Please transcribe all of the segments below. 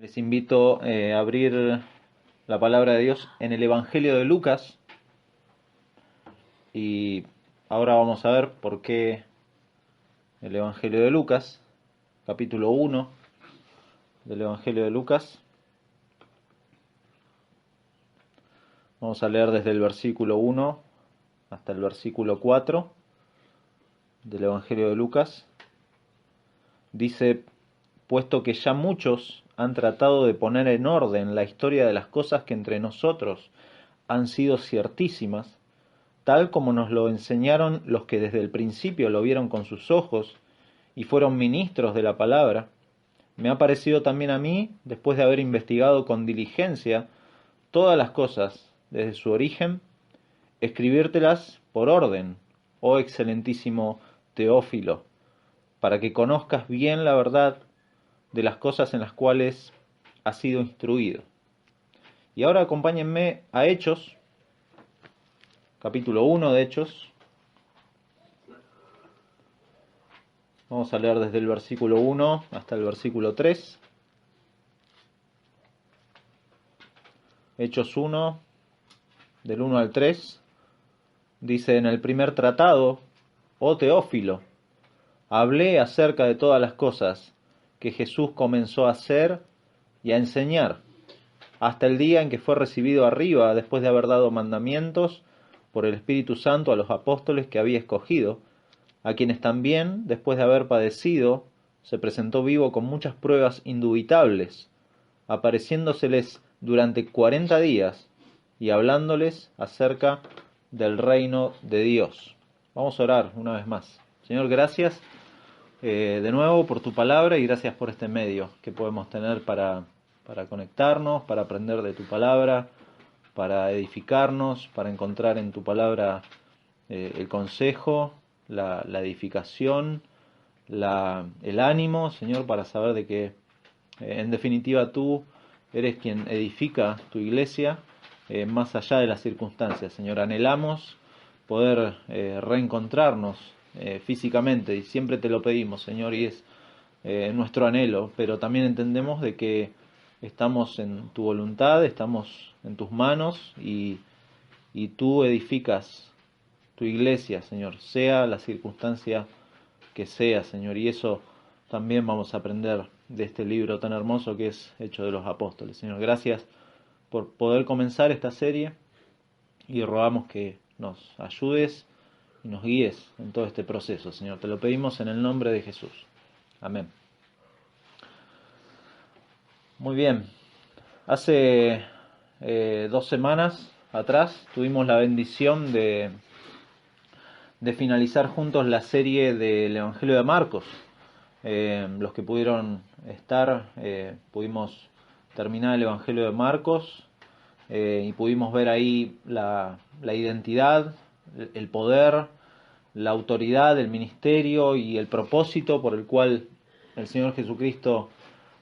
Les invito a abrir la palabra de Dios en el Evangelio de Lucas y ahora vamos a ver por qué el Evangelio de Lucas, capítulo 1 del Evangelio de Lucas. Vamos a leer desde el versículo 1 hasta el versículo 4 del Evangelio de Lucas. Dice: puesto que ya muchos han tratado de poner en orden la historia de las cosas que entre nosotros han sido ciertísimas, tal como nos lo enseñaron los que desde el principio lo vieron con sus ojos y fueron ministros de la palabra, me ha parecido también a mí, después de haber investigado con diligencia todas las cosas desde su origen, escribírtelas por orden, oh excelentísimo Teófilo, para que conozcas bien la verdad de las cosas en las cuales has sido instruido. Y ahora acompáñenme a Hechos, capítulo 1 de Hechos. Vamos a leer desde el versículo 1 hasta el versículo 3. Hechos 1, del 1 al 3. Dice: en el primer tratado, oh Teófilo, hablé acerca de todas las cosas que Jesús comenzó a hacer y a enseñar, hasta el día en que fue recibido arriba, después de haber dado mandamientos por el Espíritu Santo a los apóstoles que había escogido, a quienes también, después de haber padecido, se presentó vivo con muchas pruebas indubitables, apareciéndoseles durante 40 días y hablándoles acerca del reino de Dios. Vamos a orar una vez más. Señor, gracias de nuevo por tu palabra y gracias por este medio que podemos tener para conectarnos, para aprender de tu palabra, para edificarnos, para encontrar en tu palabra el consejo, la edificación, el ánimo, Señor, para saber de que en definitiva tú eres quien edifica tu iglesia más allá de las circunstancias. Señor, anhelamos poder reencontrarnos físicamente y siempre te lo pedimos, Señor, y es nuestro anhelo, pero también entendemos de que estamos en tu voluntad, estamos en tus manos y tú edificas tu iglesia, Señor, sea la circunstancia que sea, Señor, y eso también vamos a aprender de este libro tan hermoso que es Hechos de los Apóstoles. Señor, gracias por poder comenzar esta serie y rogamos que nos ayudes y nos guíes en todo este proceso, Señor. Te lo pedimos en el nombre de Jesús. Amén. Muy bien. Hace 2 semanas atrás tuvimos la bendición de finalizar juntos la serie del Evangelio de Marcos. Los que pudieron estar, pudimos terminar el Evangelio de Marcos y pudimos ver ahí la identidad, el poder, la autoridad, el ministerio y el propósito por el cual el Señor Jesucristo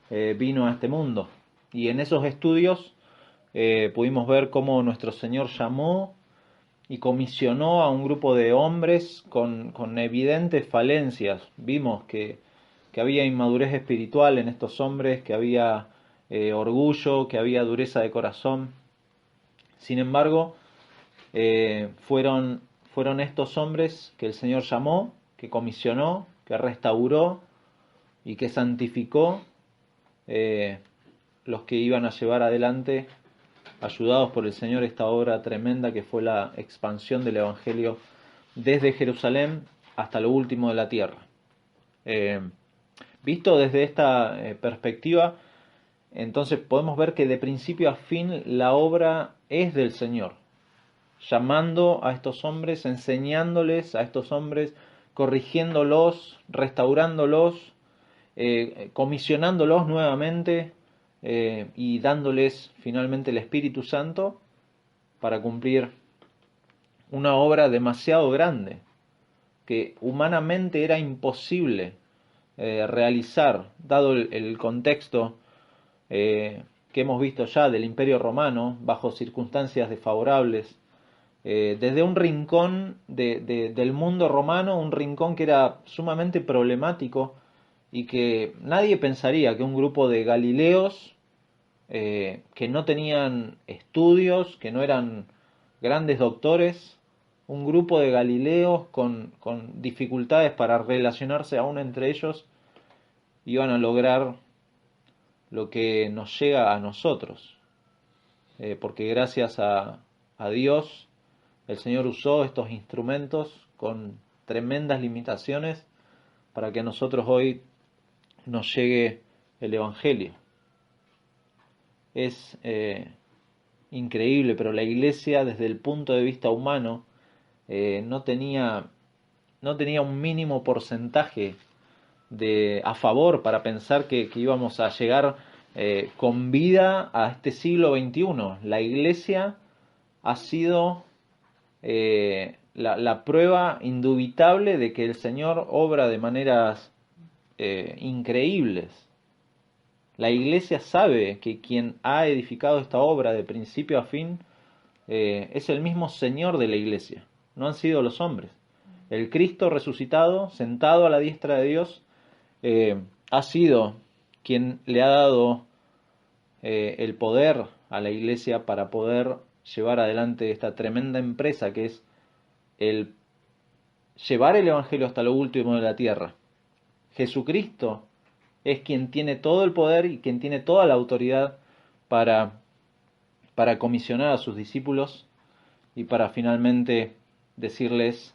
vino a este mundo. Y en esos estudios pudimos ver cómo nuestro Señor llamó y comisionó a un grupo de hombres con evidentes falencias. Vimos que había inmadurez espiritual en estos hombres, que había orgullo, que había dureza de corazón. Sin embargo, fueron estos hombres que el Señor llamó, que comisionó, que restauró y que santificó, los que iban a llevar adelante, ayudados por el Señor, esta obra tremenda que fue la expansión del Evangelio desde Jerusalén hasta lo último de la tierra. Visto desde esta perspectiva, entonces podemos ver que de principio a fin la obra es del Señor, llamando a estos hombres, enseñándoles a estos hombres, corrigiéndolos, restaurándolos, comisionándolos nuevamente y dándoles finalmente el Espíritu Santo para cumplir una obra demasiado grande que humanamente era imposible realizar, dado el contexto que hemos visto ya del Imperio Romano, bajo circunstancias desfavorables, desde un rincón del mundo romano, un rincón que era sumamente problemático y que nadie pensaría que un grupo de Galileos que no tenían estudios, que no eran grandes doctores, un grupo de galileos con dificultades para relacionarse aún entre ellos, iban a lograr lo que nos llega a nosotros. Porque gracias a Dios, el Señor usó estos instrumentos con tremendas limitaciones para que a nosotros hoy nos llegue el Evangelio. Es increíble, pero la iglesia desde el punto de vista humano no tenía un mínimo porcentaje a favor para pensar que íbamos a llegar con vida a este siglo XXI. La iglesia ha sido la prueba indubitable de que el Señor obra de maneras increíbles. La iglesia sabe que quien ha edificado esta obra de principio a fin es el mismo Señor de la iglesia, no han sido los hombres. El Cristo resucitado, sentado a la diestra de Dios, ha sido quien le ha dado el poder a la iglesia para poder llevar adelante esta tremenda empresa que es el llevar el Evangelio hasta lo último de la tierra. Jesucristo es quien tiene todo el poder y quien tiene toda la autoridad para comisionar a sus discípulos y para finalmente decirles,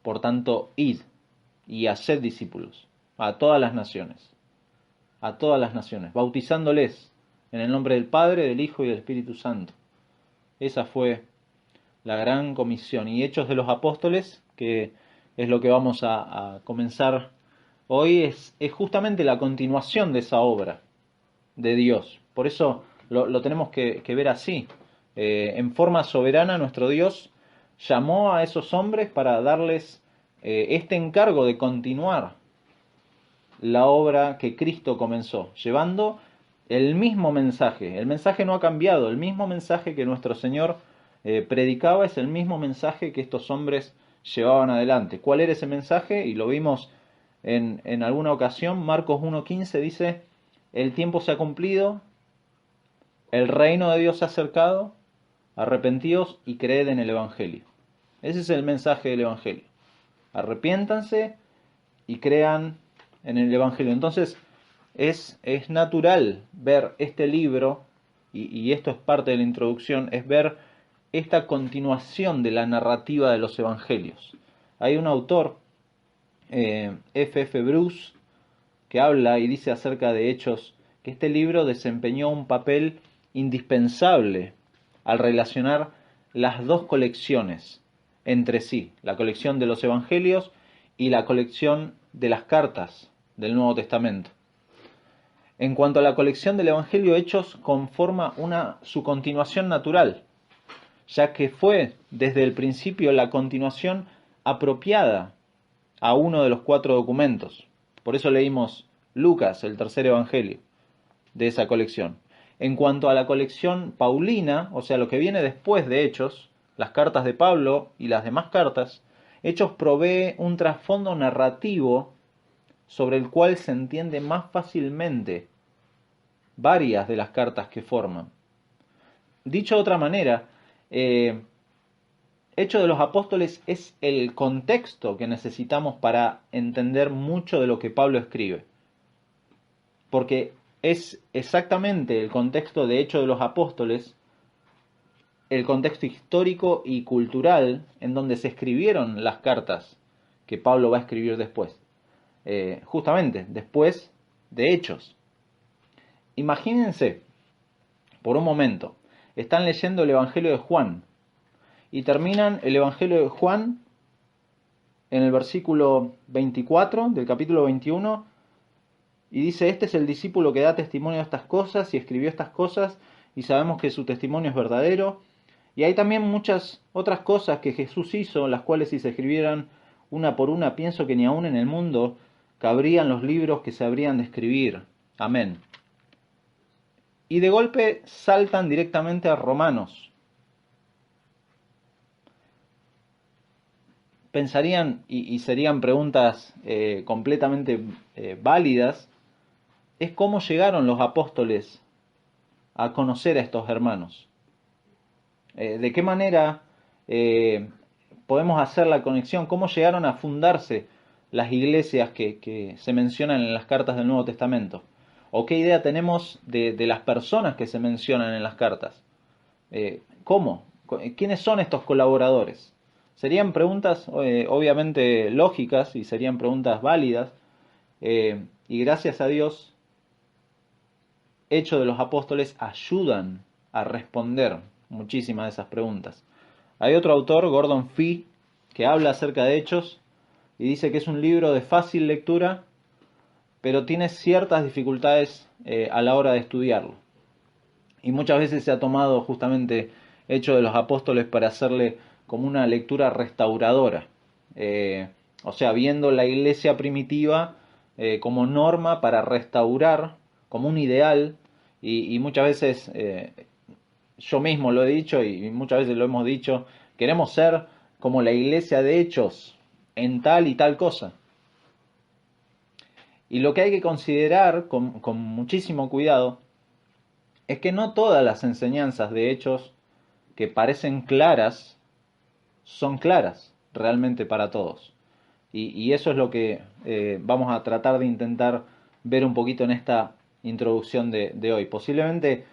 por tanto, id y haced discípulos a todas las naciones, bautizándoles en el nombre del Padre, del Hijo y del Espíritu Santo. Esa fue la gran comisión. Y Hechos de los Apóstoles, que es lo que vamos a comenzar hoy, es justamente la continuación de esa obra de Dios. Por eso lo tenemos que ver así. En forma soberana nuestro Dios llamó a esos hombres para darles este encargo de continuar la obra que Cristo comenzó, llevando el mismo mensaje. El mensaje no ha cambiado, el mismo mensaje que nuestro Señor predicaba es el mismo mensaje que estos hombres llevaban adelante. ¿Cuál era ese mensaje? Y lo vimos en alguna ocasión. Marcos 1.15 dice: el tiempo se ha cumplido, el reino de Dios se ha acercado, arrepentíos y creed en el Evangelio. Ese es el mensaje del Evangelio. Arrepiéntanse y crean en el Evangelio. Entonces es natural ver este libro, y esto es parte de la introducción, es ver esta continuación de la narrativa de los Evangelios. Hay un autor, F.F. Bruce, que habla y dice acerca de Hechos que este libro desempeñó un papel indispensable al relacionar las dos colecciones entre sí, la colección de los Evangelios y la colección de las cartas del Nuevo Testamento. En cuanto a la colección del Evangelio, Hechos conforma su continuación natural, ya que fue desde el principio la continuación apropiada a uno de los 4 documentos. Por eso leímos Lucas, el tercer Evangelio de esa colección. En cuanto a la colección paulina, o sea, lo que viene después de Hechos, las cartas de Pablo y las demás cartas, Hechos provee un trasfondo narrativo sobre el cual se entiende más fácilmente varias de las cartas que forman. Dicho de otra manera, Hechos de los Apóstoles es el contexto que necesitamos para entender mucho de lo que Pablo escribe. Porque es exactamente el contexto de Hechos de los Apóstoles, el contexto histórico y cultural en donde se escribieron las cartas que Pablo va a escribir después. Justamente después de Hechos. Imagínense, por un momento, están leyendo el Evangelio de Juan y terminan el Evangelio de Juan en el versículo 24 del capítulo 21 y dice: este es el discípulo que da testimonio de estas cosas y escribió estas cosas y sabemos que su testimonio es verdadero. Y hay también muchas otras cosas que Jesús hizo, las cuales si se escribieran una por una, pienso que ni aún en el mundo cabrían los libros que se habrían de escribir. Amén. Y de golpe saltan directamente a Romanos. Pensarían, y serían preguntas completamente válidas, es cómo llegaron los apóstoles a conocer a estos hermanos. ¿De qué manera podemos hacer la conexión? ¿Cómo llegaron a fundarse las iglesias que se mencionan en las cartas del Nuevo Testamento? ¿O qué idea tenemos de las personas que se mencionan en las cartas? ¿Cómo? ¿Quiénes son estos colaboradores? Serían preguntas obviamente lógicas y serían preguntas válidas, y gracias a Dios, Hechos de los Apóstoles ayudan a responder muchísimas de esas preguntas. Hay otro autor, Gordon Fee, que habla acerca de Hechos y dice que es un libro de fácil lectura, pero tiene ciertas dificultades a la hora de estudiarlo. Y muchas veces se ha tomado justamente Hechos de los Apóstoles para hacerle como una lectura restauradora. O sea, viendo la iglesia primitiva como norma para restaurar, como un ideal, y muchas veces yo mismo lo he dicho y muchas veces lo hemos dicho, queremos ser como la iglesia de Hechos en tal y tal cosa. Y lo que hay que considerar con muchísimo cuidado es que no todas las enseñanzas de Hechos que parecen claras son claras realmente para todos. Y eso es lo que vamos a tratar de intentar ver un poquito en esta introducción de hoy. Posiblemente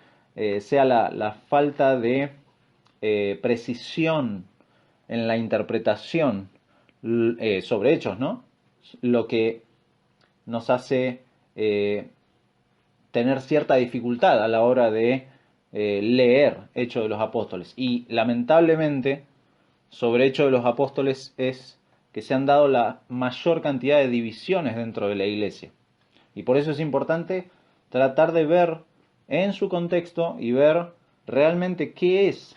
sea la falta de precisión en la interpretación sobre hechos, ¿no? Lo que nos hace tener cierta dificultad a la hora de leer Hechos de los Apóstoles. Y lamentablemente, sobre Hechos de los Apóstoles es que se han dado la mayor cantidad de divisiones dentro de la iglesia. Y por eso es importante tratar de ver en su contexto y ver realmente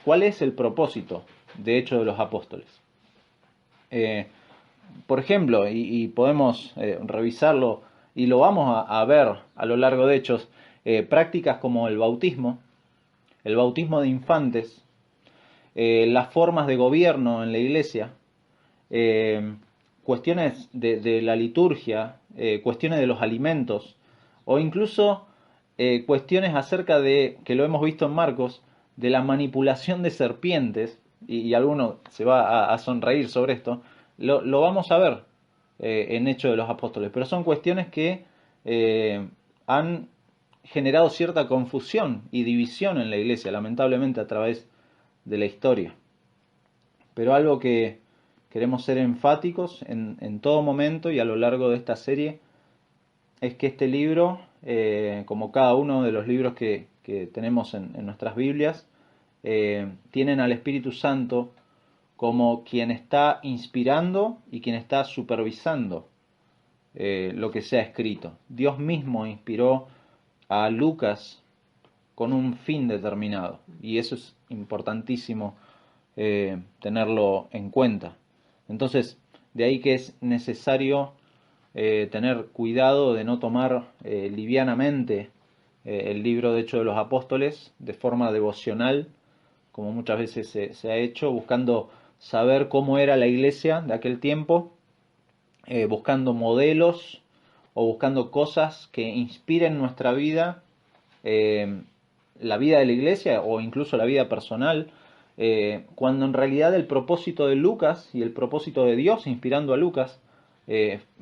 cuál es el propósito de Hechos de los Apóstoles. Por ejemplo, y podemos revisarlo y lo vamos a ver a lo largo de Hechos, prácticas como el bautismo de infantes, las formas de gobierno en la iglesia, cuestiones de la liturgia, cuestiones de los alimentos, o incluso cuestiones acerca de, que lo hemos visto en Marcos, de la manipulación de serpientes, y alguno se va a sonreír sobre esto, lo vamos a ver en Hechos de los Apóstoles, pero son cuestiones que han generado cierta confusión y división en la iglesia, lamentablemente a través de la historia. Pero algo que queremos ser enfáticos en todo momento y a lo largo de esta serie es que este libro, como cada uno de los libros que tenemos en nuestras Biblias, tienen al Espíritu Santo como quien está inspirando y quien está supervisando lo que se ha escrito. Dios mismo inspiró a Lucas con un fin determinado, y eso es importantísimo tenerlo en cuenta. Entonces, de ahí que es necesario tener cuidado de no tomar livianamente el libro de Hechos de los Apóstoles de forma devocional, como muchas veces se ha hecho, buscando saber cómo era la iglesia de aquel tiempo, buscando modelos o buscando cosas que inspiren nuestra vida, la vida de la iglesia o incluso la vida personal, cuando en realidad el propósito de Lucas y el propósito de Dios inspirando a Lucas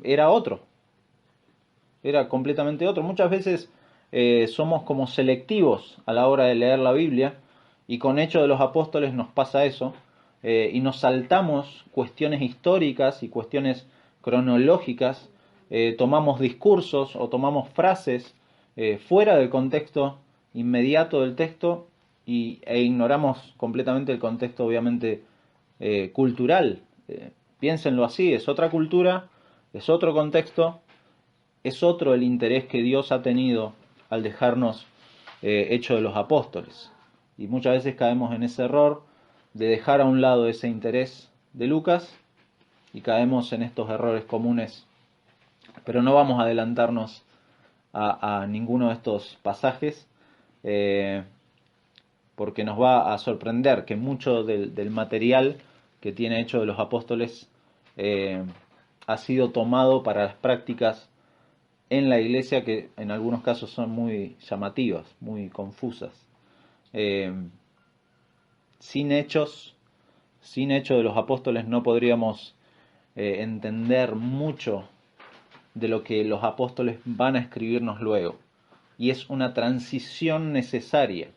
era otro, era completamente otro. Muchas veces somos como selectivos a la hora de leer la Biblia, y con Hechos de los Apóstoles nos pasa eso, y nos saltamos cuestiones históricas y cuestiones cronológicas, tomamos discursos o tomamos frases fuera del contexto inmediato del texto e ignoramos completamente el contexto obviamente cultural. Piénsenlo así, es otra cultura, es otro contexto, es otro el interés que Dios ha tenido al dejarnos Hechos de los Apóstoles. Y muchas veces caemos en ese error de dejar a un lado ese interés de Lucas y caemos en estos errores comunes. Pero no vamos a adelantarnos a ninguno de estos pasajes, porque nos va a sorprender que mucho del material que tiene Hechos de los Apóstoles ha sido tomado para las prácticas en la iglesia, que en algunos casos son muy llamativas, muy confusas. Eh, sin hechos, sin hechos de los apóstoles no podríamos entender mucho de lo que los apóstoles van a escribirnos luego. Y es una transición necesaria.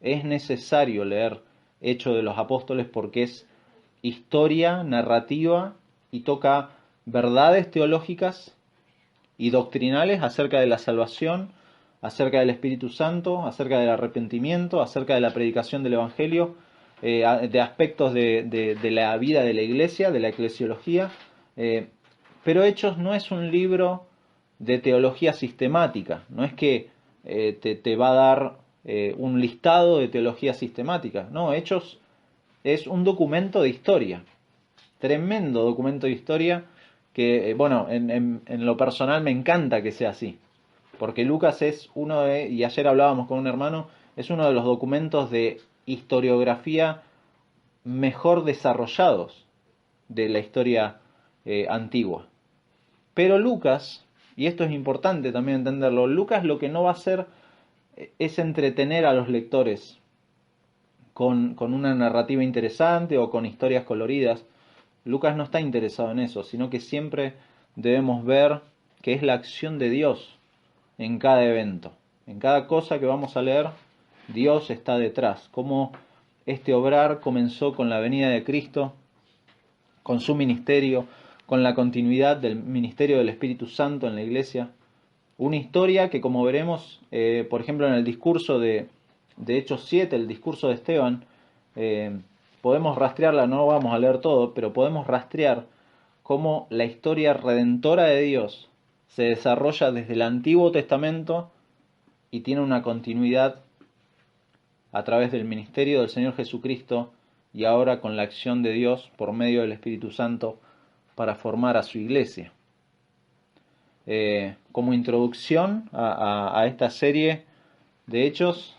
Es necesario leer Hechos de los Apóstoles porque es historia, narrativa y toca verdades teológicas y doctrinales acerca de la salvación, acerca del Espíritu Santo, acerca del arrepentimiento, acerca de la predicación del Evangelio, de aspectos de la vida de la iglesia, de la eclesiología. Pero Hechos no es un libro de teología sistemática, no es que te va a dar un listado de teología sistemática, no, Hechos es un documento de historia, tremendo documento de historia que, bueno, en lo personal me encanta que sea así, porque Lucas es uno de, y ayer hablábamos con un hermano, es uno de los documentos de historiografía mejor desarrollados de la historia antigua. Pero Lucas, y esto es importante también entenderlo, Lucas lo que no va a hacer es entretener a los lectores con una narrativa interesante o con historias coloridas. Lucas no está interesado en eso, sino que siempre debemos ver que es la acción de Dios en cada evento. En cada cosa que vamos a leer, Dios está detrás. Cómo este obrar comenzó con la venida de Cristo, con su ministerio, con la continuidad del ministerio del Espíritu Santo en la iglesia. Una historia que, como veremos, por ejemplo, en el discurso de Hechos 7, el discurso de Esteban, podemos rastrearla, no vamos a leer todo, pero podemos rastrear cómo la historia redentora de Dios se desarrolla desde el Antiguo Testamento y tiene una continuidad a través del ministerio del Señor Jesucristo y ahora con la acción de Dios por medio del Espíritu Santo para formar a su iglesia. Como introducción a esta serie de hechos,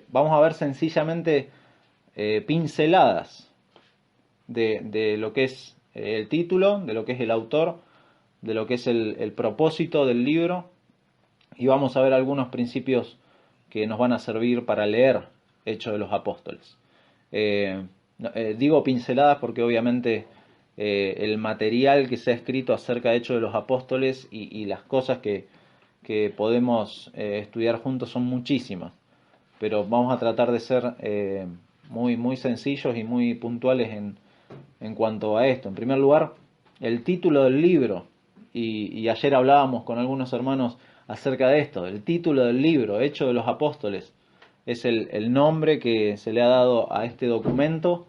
vamos a ver sencillamente pinceladas de lo que es el título, de lo que es el autor, de lo que es el propósito del libro, y vamos a ver algunos principios que nos van a servir para leer Hechos de los Apóstoles. Digo pinceladas porque obviamente el material que se ha escrito acerca de Hechos de los Apóstoles y las cosas que podemos estudiar juntos son muchísimas, pero vamos a tratar de ser muy sencillos y muy puntuales en cuanto a esto. En primer lugar, el título del libro, y ayer hablábamos con algunos hermanos acerca de esto, el título del libro, Hechos de los Apóstoles, es el nombre que se le ha dado a este documento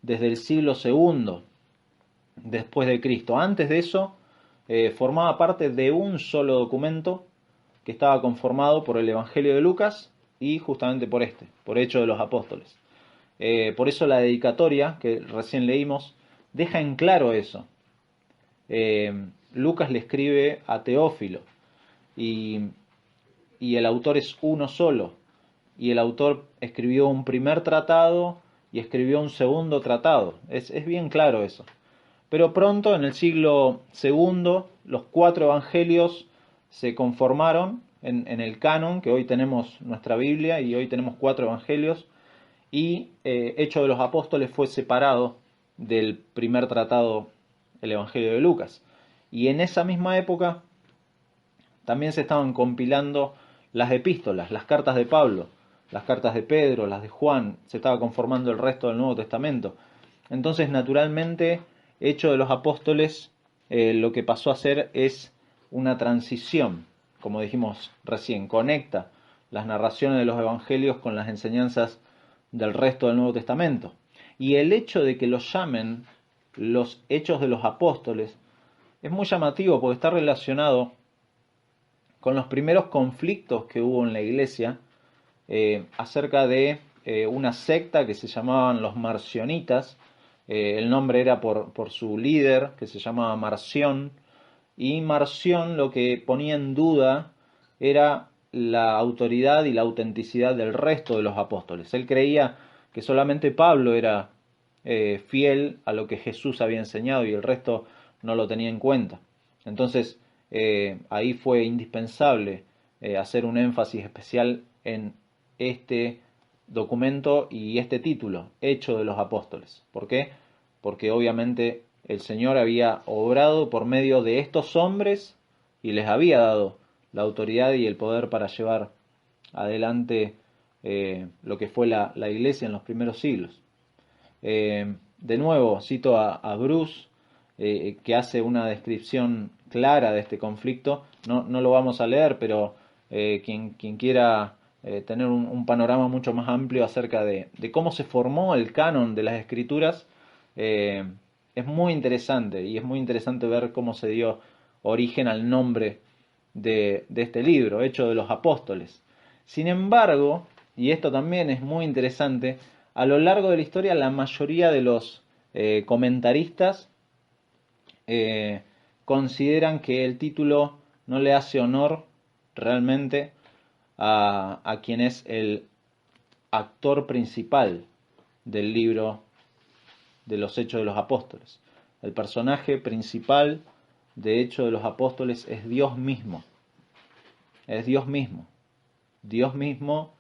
desde el siglo II después de Cristo. Antes de eso, formaba parte de un solo documento que estaba conformado por el Evangelio de Lucas y justamente por Hechos de los Apóstoles. Por eso la dedicatoria que recién leímos deja en claro eso. Lucas le escribe a Teófilo y, y el autor es uno solo. Y el autor escribió un primer tratado y escribió un segundo tratado. Es bien claro eso. Pero pronto, en el siglo segundo, los 4 evangelios se conformaron en el canon, que hoy tenemos nuestra Biblia y hoy tenemos 4 evangelios, y Hechos de los Apóstoles fue separado del primer tratado, el Evangelio de Lucas. Y en esa misma época también se estaban compilando las epístolas, las cartas de Pablo, las cartas de Pedro, las de Juan, se estaba conformando el resto del Nuevo Testamento. Entonces, naturalmente, Hechos de los Apóstoles lo que pasó a ser es una transición, como dijimos recién, conecta las narraciones de los evangelios con las enseñanzas del resto del Nuevo Testamento. Y el hecho de que los llamen los Hechos de los Apóstoles es muy llamativo porque está relacionado con los primeros conflictos que hubo en la iglesia acerca de una secta que se llamaban los marcionitas. El nombre era por su líder, que se llamaba Marción, y Marción lo que ponía en duda era la autoridad y la autenticidad del resto de los apóstoles. Él creía que solamente Pablo era fiel a lo que Jesús había enseñado y el resto no lo tenía en cuenta. Entonces ahí fue indispensable hacer un énfasis especial en este documento y este título, Hechos de los Apóstoles. ¿Por qué? Porque obviamente el Señor había obrado por medio de estos hombres y les había dado la autoridad y el poder para llevar adelante lo que fue la iglesia en los primeros siglos. De nuevo, cito a Bruce, que hace una descripción clara de este conflicto. No lo vamos a leer, pero quien quiera tener un panorama mucho más amplio acerca de cómo se formó el canon de las escrituras, es muy interesante, y es muy interesante ver cómo se dio origen al nombre de este libro, Hechos de los Apóstoles. Sin embargo, y esto también es muy interesante, a lo largo de la historia la mayoría de los comentaristas consideran que el título no le hace honor realmente a quien es el actor principal del libro de los Hechos de los Apóstoles. El personaje principal de Hechos de los Apóstoles es Dios mismo. Es Dios mismo. Dios mismo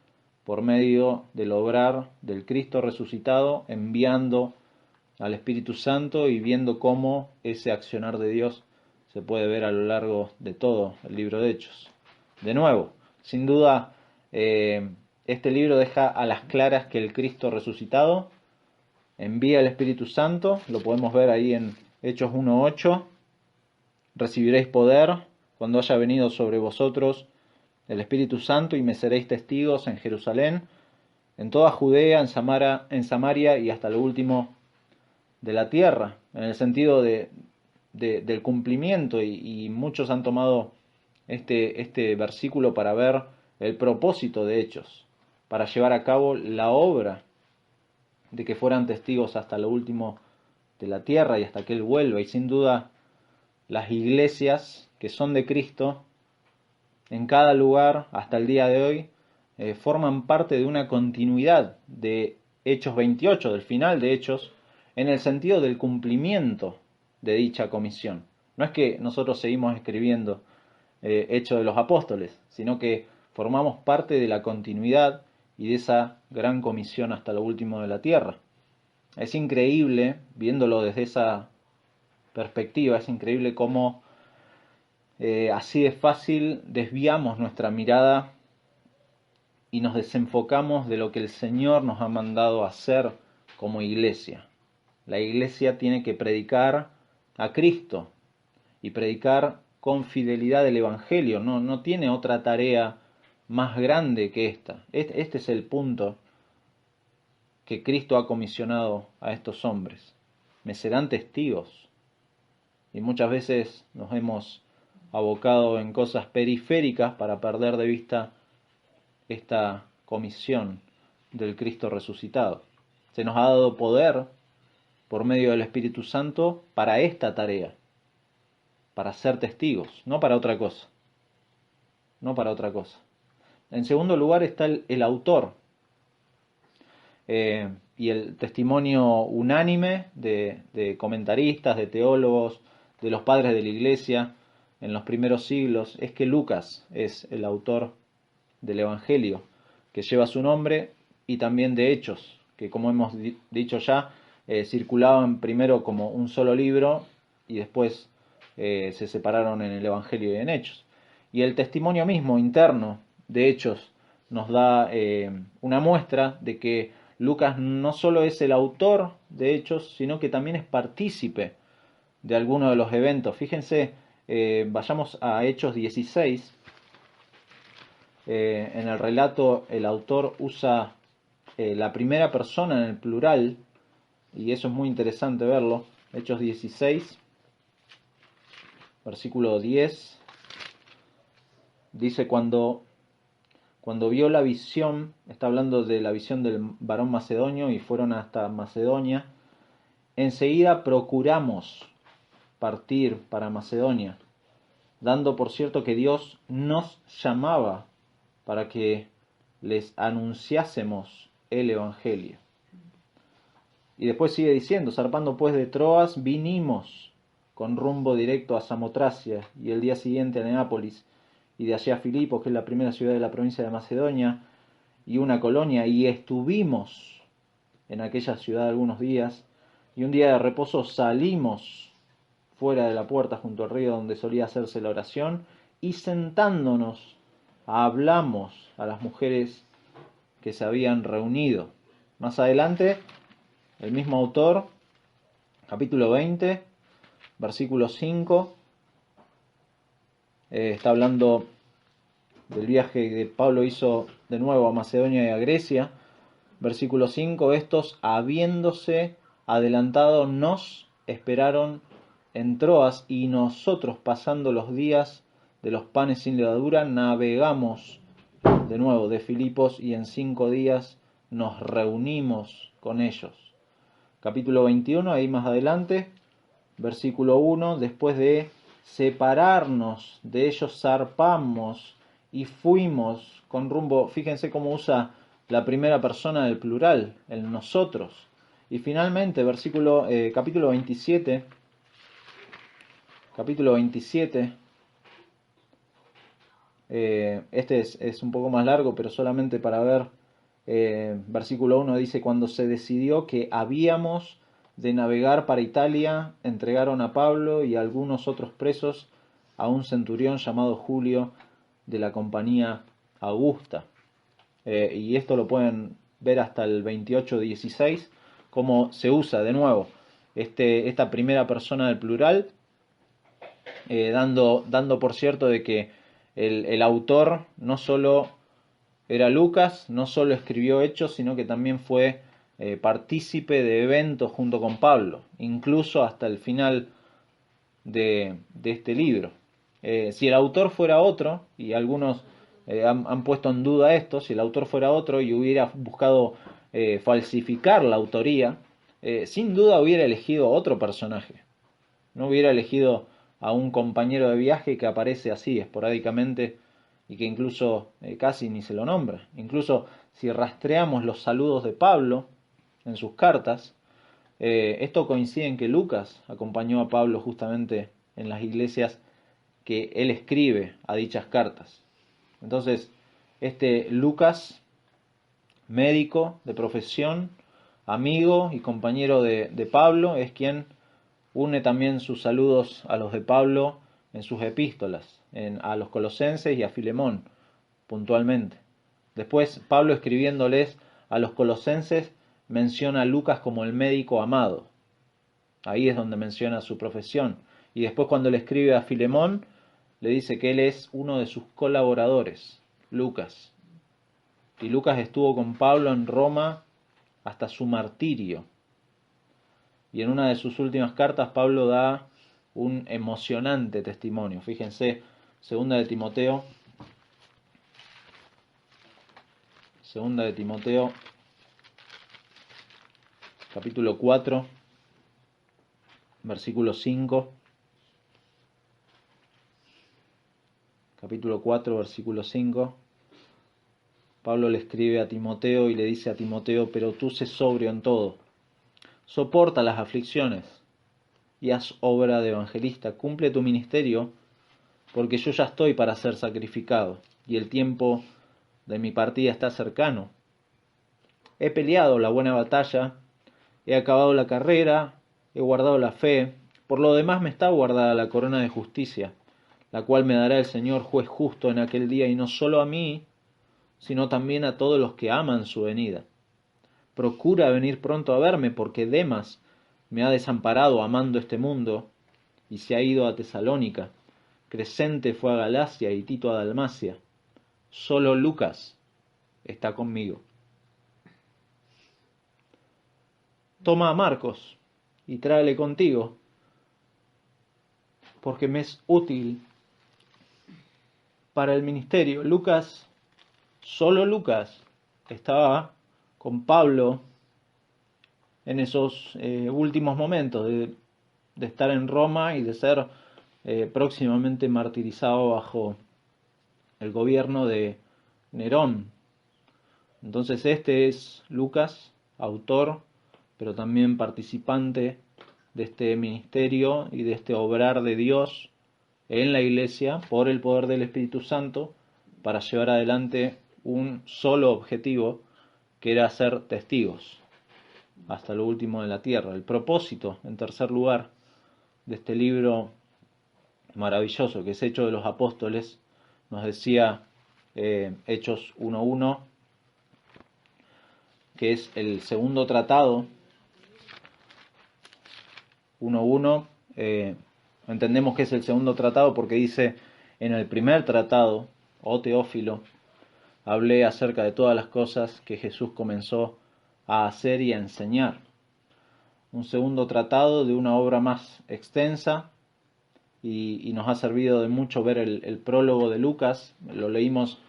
por medio del obrar del Cristo resucitado, enviando al Espíritu Santo y viendo cómo ese accionar de Dios se puede ver a lo largo de todo el libro de Hechos. De nuevo, sin duda, este libro deja a las claras que el Cristo resucitado envía el Espíritu Santo, lo podemos ver ahí en Hechos 1:8, recibiréis poder cuando haya venido sobre vosotros el Espíritu Santo y me seréis testigos en Jerusalén, en toda Judea, en Samaria y hasta lo último de la tierra, en el sentido del cumplimiento, y muchos han tomado este versículo para ver el propósito de Hechos, para llevar a cabo la obra de que fueran testigos hasta lo último de la tierra y hasta que Él vuelva. Y sin duda las iglesias que son de Cristo en cada lugar hasta el día de hoy forman parte de una continuidad de Hechos 28, del final de Hechos, en el sentido del cumplimiento de dicha comisión. No es que nosotros seguimos escribiendo Hechos de los Apóstoles, sino que formamos parte de la continuidad y de esa gran comisión hasta lo último de la tierra. Es increíble, viéndolo desde esa perspectiva, es increíble cómo así de fácil desviamos nuestra mirada y nos desenfocamos de lo que el Señor nos ha mandado a hacer como iglesia. La iglesia tiene que predicar a Cristo y predicar con fidelidad el Evangelio. No tiene otra tarea más grande que esta. Este es el punto que Cristo ha comisionado a estos hombres. Me serán testigos. Y muchas veces nos hemos abocado en cosas periféricas para perder de vista esta comisión del Cristo resucitado. Se nos ha dado poder por medio del Espíritu Santo para esta tarea, para ser testigos, no para otra cosa. No para otra cosa. En segundo lugar está el autor y el testimonio unánime de comentaristas, de teólogos, de los padres de la iglesia en los primeros siglos, es que Lucas es el autor del Evangelio, que lleva su nombre, y también de Hechos, que como hemos dicho ya, circulaban primero como un solo libro y después se separaron en el Evangelio y en Hechos. Y el testimonio mismo interno de Hechos nos da una muestra de que Lucas no solo es el autor de Hechos, sino que también es partícipe de alguno de los eventos. Fíjense, vayamos a Hechos 16. En el relato el autor usa la primera persona en el plural, y eso es muy interesante verlo. Hechos 16, versículo 10, dice: cuando vio la visión, está hablando de la visión del varón macedonio, y fueron hasta Macedonia, enseguida procuramos partir para Macedonia, dando por cierto que Dios nos llamaba para que les anunciásemos el Evangelio. Y después sigue diciendo: zarpando pues de Troas, vinimos con rumbo directo a Samotracia, y el día siguiente a Neápolis, y de allí a Filipos, que es la primera ciudad de la provincia de Macedonia, y una colonia, y estuvimos en aquella ciudad algunos días, y un día de reposo salimos fuera de la puerta junto al río donde solía hacerse la oración, y sentándonos hablamos a las mujeres que se habían reunido. Más adelante, el mismo autor, capítulo 20, versículo 5, está hablando del viaje que Pablo hizo de nuevo a Macedonia y a Grecia. Versículo 5, estos habiéndose adelantado nos esperaron en Troas, y nosotros, pasando los días de los panes sin levadura, navegamos de nuevo de Filipos, y en 5 días nos reunimos con ellos. Capítulo 21, ahí más adelante, versículo 1, después de separarnos de ellos zarpamos y fuimos con rumbo, fíjense cómo usa la primera persona del plural, el nosotros. Y finalmente, capítulo 27, este es un poco más largo, pero solamente para ver, versículo 1 dice, cuando se decidió que habíamos de navegar para Italia, entregaron a Pablo y a algunos otros presos a un centurión llamado Julio de la compañía Augusta. Y esto lo pueden ver hasta el 28:16, cómo se usa de nuevo esta primera persona del plural, dando por cierto de que el autor no solo era Lucas, no solo escribió Hechos, sino que también fue partícipe de eventos junto con Pablo, incluso hasta el final de este libro. Si el autor fuera otro, y algunos han puesto en duda esto, si el autor fuera otro y hubiera buscado falsificar la autoría, sin duda hubiera elegido otro personaje. No hubiera elegido a un compañero de viaje que aparece así esporádicamente y que incluso casi ni se lo nombra. Incluso si rastreamos los saludos de Pablo en sus cartas, esto coincide en que Lucas acompañó a Pablo justamente en las iglesias que él escribe a dichas cartas. Entonces, este Lucas, médico de profesión, amigo y compañero de Pablo, es quien une también sus saludos a los de Pablo en sus epístolas, a los Colosenses y a Filemón, puntualmente. Después, Pablo, escribiéndoles a los Colosenses, menciona a Lucas como el médico amado. Ahí es donde menciona su profesión. Y después, cuando le escribe a Filemón, le dice que él es uno de sus colaboradores, Lucas. Y Lucas estuvo con Pablo en Roma hasta su martirio. Y en una de sus últimas cartas Pablo da un emocionante testimonio. Fíjense, segunda de Timoteo, capítulo 4, versículo 5. Capítulo 4, versículo 5. Pablo le escribe a Timoteo y le dice a Timoteo, pero tú sé sobrio en todo, soporta las aflicciones y haz obra de evangelista, cumple tu ministerio, porque yo ya estoy para ser sacrificado, y el tiempo de mi partida está cercano. He peleado la buena batalla, he acabado la carrera, he guardado la fe, por lo demás me está guardada la corona de justicia, la cual me dará el Señor juez justo en aquel día, y no solo a mí, sino también a todos los que aman su venida. Procura venir pronto a verme, porque Demas me ha desamparado amando este mundo, y se ha ido a Tesalónica. Crescente fue a Galacia y Tito a Dalmacia. Solo Lucas está conmigo. Toma a Marcos y tráele contigo, porque me es útil para el ministerio. Solo Lucas estaba con Pablo en esos últimos momentos de estar en Roma y de ser próximamente martirizado bajo el gobierno de Nerón. Entonces este es Lucas, autor, pero también participante de este ministerio y de este obrar de Dios en la iglesia por el poder del Espíritu Santo para llevar adelante un solo objetivo, que era ser testigos hasta lo último de la tierra. El propósito, en tercer lugar, de este libro maravilloso que es Hechos de los Apóstoles, nos decía Hechos 1.1, que es el segundo tratado. 1.1, entendemos que es el segundo tratado porque dice: en el primer tratado, oh Teófilo, hablé acerca de todas las cosas que Jesús comenzó a hacer y a enseñar. Un segundo tratado de una obra más extensa, y nos ha servido de mucho ver el prólogo de Lucas. Lo leímos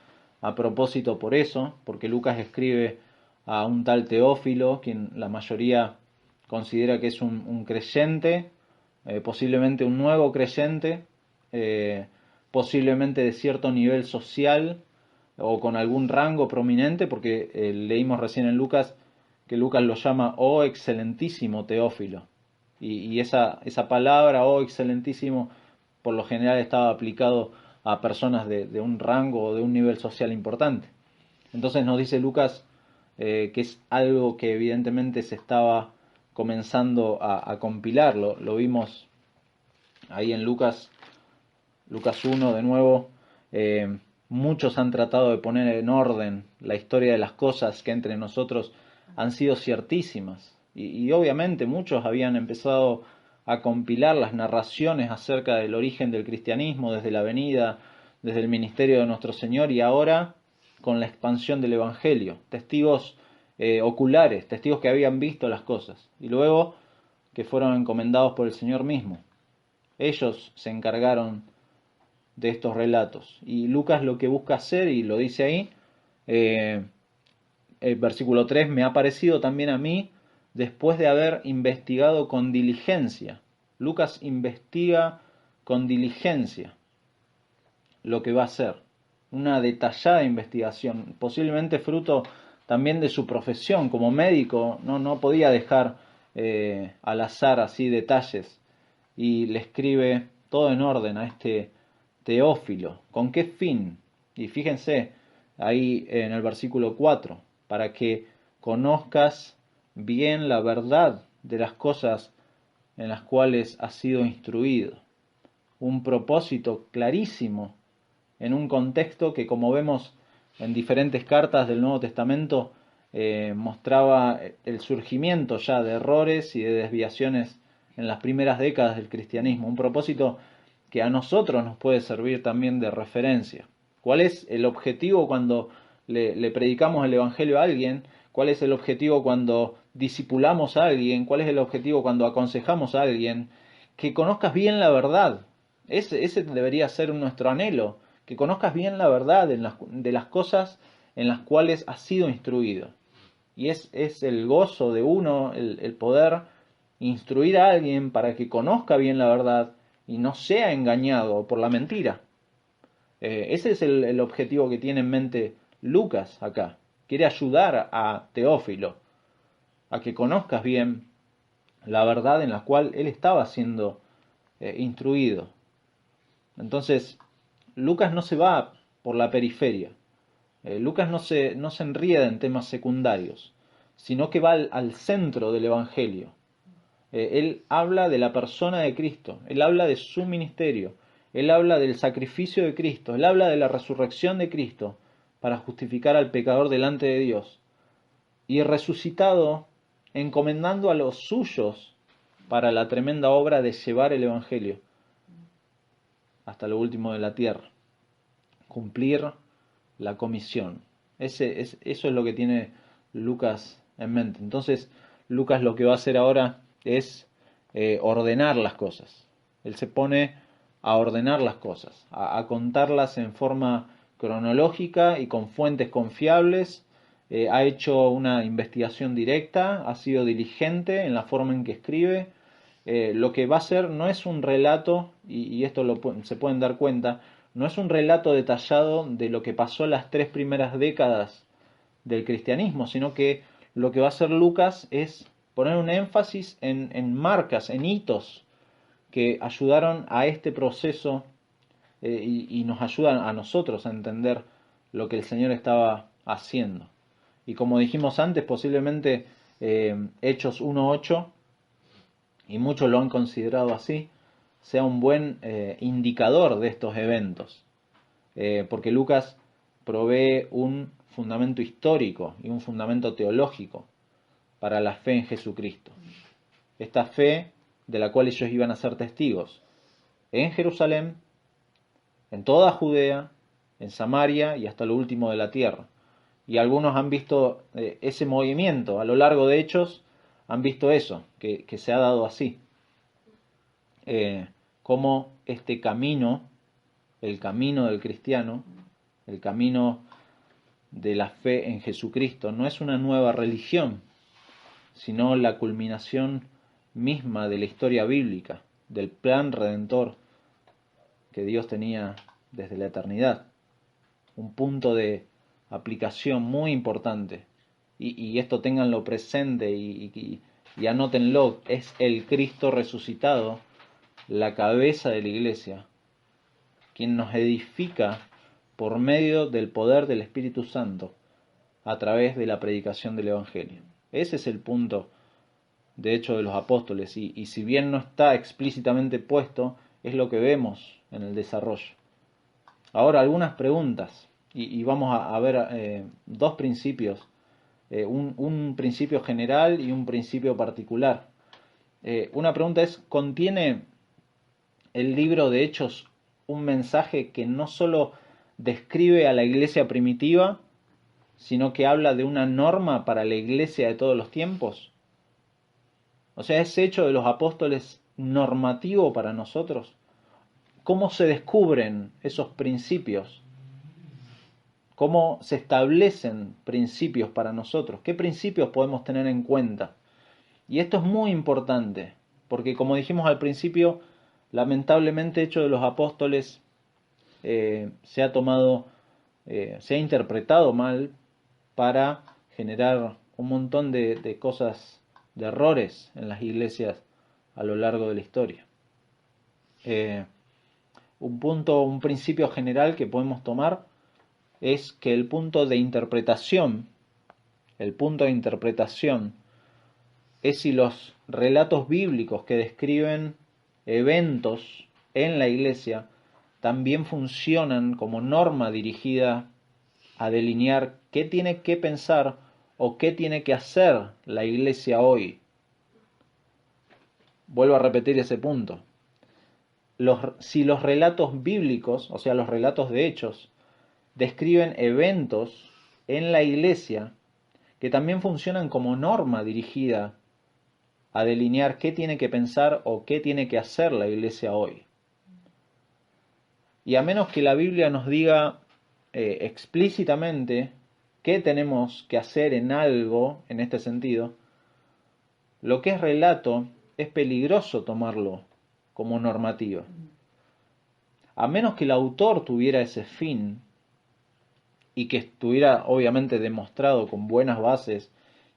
a propósito por eso, porque Lucas escribe a un tal Teófilo, quien la mayoría considera que es un creyente, posiblemente un nuevo creyente, posiblemente de cierto nivel social o con algún rango prominente, porque leímos recién en Lucas que Lucas lo llama oh excelentísimo Teófilo. Y esa palabra, oh excelentísimo, por lo general estaba aplicado a personas de un rango o de un nivel social importante. Entonces nos dice Lucas que es algo que evidentemente se estaba comenzando a compilar. Lo vimos ahí en Lucas 1 de nuevo. Muchos han tratado de poner en orden la historia de las cosas que entre nosotros han sido ciertísimas. Y obviamente muchos habían empezado a compilar las narraciones acerca del origen del cristianismo, desde la venida, desde el ministerio de nuestro Señor, y ahora con la expansión del Evangelio. Testigos oculares, testigos que habían visto las cosas, y luego que fueron encomendados por el Señor mismo. Ellos se encargaron de estos relatos. Y Lucas lo que busca hacer, y lo dice ahí, el versículo 3, me ha parecido también a mí, después de haber investigado con diligencia. Lucas investiga con diligencia lo que va a hacer. Una detallada investigación, posiblemente fruto también de su profesión como médico. No podía dejar al azar así detalles, y le escribe todo en orden a este Teófilo. ¿Con qué fin? Y fíjense ahí en el versículo 4, para que conozcas bien la verdad de las cosas en las cuales has sido instruido. Un propósito clarísimo en un contexto que, como vemos en diferentes cartas del Nuevo Testamento, mostraba el surgimiento ya de errores y de desviaciones en las primeras décadas del cristianismo. Un propósito que a nosotros nos puede servir también de referencia. ¿Cuál es el objetivo cuando le predicamos el Evangelio a alguien? ¿Cuál es el objetivo cuando discipulamos a alguien? ¿Cuál es el objetivo cuando aconsejamos a alguien? Que conozcas bien la verdad. Ese debería ser nuestro anhelo, que conozcas bien la verdad de las cosas en las cuales has sido instruido. Y es el gozo de uno el poder instruir a alguien para que conozca bien la verdad y no sea engañado por la mentira. Ese es el objetivo que tiene en mente Lucas acá. Quiere ayudar a Teófilo a que conozcas bien la verdad en la cual él estaba siendo instruido. Entonces, Lucas no se va por la periferia. Lucas no se enrieda en temas secundarios, sino que va al centro del Evangelio. Él habla de la persona de Cristo, él habla de su ministerio, él habla del sacrificio de Cristo, él habla de la resurrección de Cristo para justificar al pecador delante de Dios. Y resucitado, encomendando a los suyos para la tremenda obra de llevar el Evangelio hasta lo último de la tierra. Cumplir la comisión. Eso es lo que tiene Lucas en mente. Entonces, Lucas lo que va a hacer ahora es ordenar las cosas. Él se pone a ordenar las cosas, a contarlas en forma cronológica y con fuentes confiables. Ha hecho una investigación directa, ha sido diligente en la forma en que escribe. Lo que va a hacer no es un relato, y esto se pueden dar cuenta, no es un relato detallado de lo que pasó las 3 primeras décadas del cristianismo, sino que lo que va a hacer Lucas es poner un énfasis en marcas, en hitos que ayudaron a este proceso y nos ayudan a nosotros a entender lo que el Señor estaba haciendo. Y como dijimos antes, posiblemente Hechos 1:8, y muchos lo han considerado así, sea un buen indicador de estos eventos, porque Lucas provee un fundamento histórico y un fundamento teológico para la fe en Jesucristo. Esta fe de la cual ellos iban a ser testigos en Jerusalén, en toda Judea, en Samaria y hasta lo último de la tierra. Y algunos han visto ese movimiento, a lo largo de Hechos han visto eso, que se ha dado así. Como este camino, el camino del cristiano, el camino de la fe en Jesucristo, no es una nueva religión, sino la culminación misma de la historia bíblica, del plan redentor que Dios tenía desde la eternidad. Un punto de aplicación muy importante. Y esto ténganlo presente y anótenlo, es el Cristo resucitado, la cabeza de la iglesia, quien nos edifica por medio del poder del Espíritu Santo a través de la predicación del Evangelio. Ese es el punto, de hecho, de los apóstoles, y si bien no está explícitamente puesto, es lo que vemos en el desarrollo. Ahora, algunas preguntas, y vamos a ver dos principios, un principio general y un principio particular. Una pregunta es, ¿contiene el libro de Hechos un mensaje que no solo describe a la iglesia primitiva, sino que habla de una norma para la iglesia de todos los tiempos? O sea, ¿es Hecho de los Apóstoles normativo para nosotros? ¿Cómo se descubren esos principios? ¿Cómo se establecen principios para nosotros? ¿Qué principios podemos tener en cuenta? Y esto es muy importante, porque como dijimos al principio, lamentablemente Hechos de los Apóstoles se ha interpretado mal para generar un montón de cosas, de errores en las iglesias a lo largo de la historia. Un principio general que podemos tomar es que el punto de interpretación es si los relatos bíblicos que describen eventos en la iglesia también funcionan como norma dirigida a delinear qué tiene que pensar o qué tiene que hacer la iglesia hoy. Vuelvo a repetir ese punto. Si los relatos bíblicos, o sea, los relatos de Hechos, describen eventos en la iglesia que también funcionan como norma dirigida a delinear qué tiene que pensar o qué tiene que hacer la iglesia hoy. Y a menos que la Biblia nos diga explícitamente qué tenemos que hacer en algo en este sentido, lo que es relato es peligroso tomarlo como normativa. A menos que el autor tuviera ese fin y que estuviera obviamente demostrado con buenas bases